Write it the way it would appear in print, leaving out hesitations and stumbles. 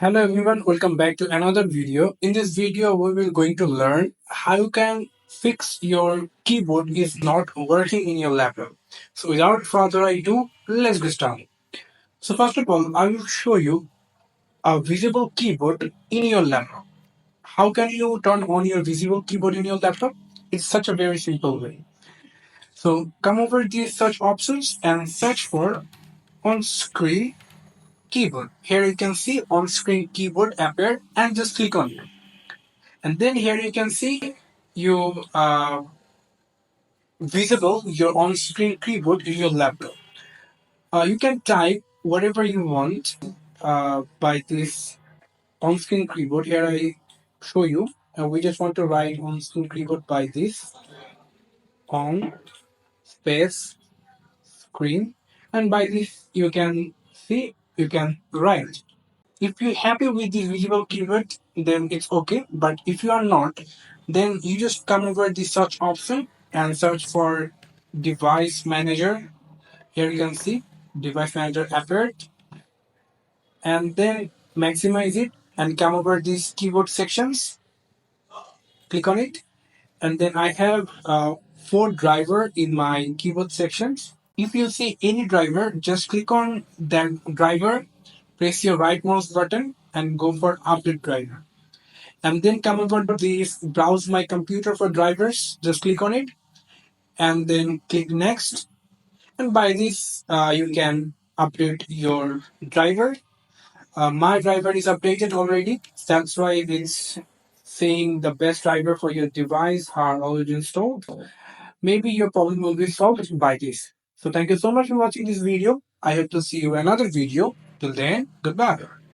Hello everyone, welcome back to another video. In this video, we will going to learn how you can fix your keyboard is not working in your laptop. So without further ado, let's get started. So first of all, I will show you a visible keyboard in your laptop. How can you turn on your visible keyboard in your laptop? It's such a very simple way. So come over these search options and search for on-screen keyboard. Here you can see on-screen keyboard appear and just click on it. And then here you can see you visible your on-screen keyboard in your laptop. You can type whatever you want by this on-screen keyboard. Here I show you. We just want to write on-screen keyboard by this on space screen, and by this you can see you can write. If you're happy with this visible keyword, then it's okay. But if you are not, then you just come over the search option and search for device manager. Here you can see device manager appeared, and then maximize it and come over these keyboard sections. Click on it, and then I have four driver in my keyboard sections. If you see any driver, just click on that driver, press your right mouse button, and go for update driver. And then come over to this browse my computer for drivers. Just click on it and then click next. And by this, you can update your driver. My driver is updated already. That's why it's saying the best driver for your device are already installed. Maybe your problem will be solved by this. So thank you so much for watching this video. I hope to see you in another video. Till then, goodbye.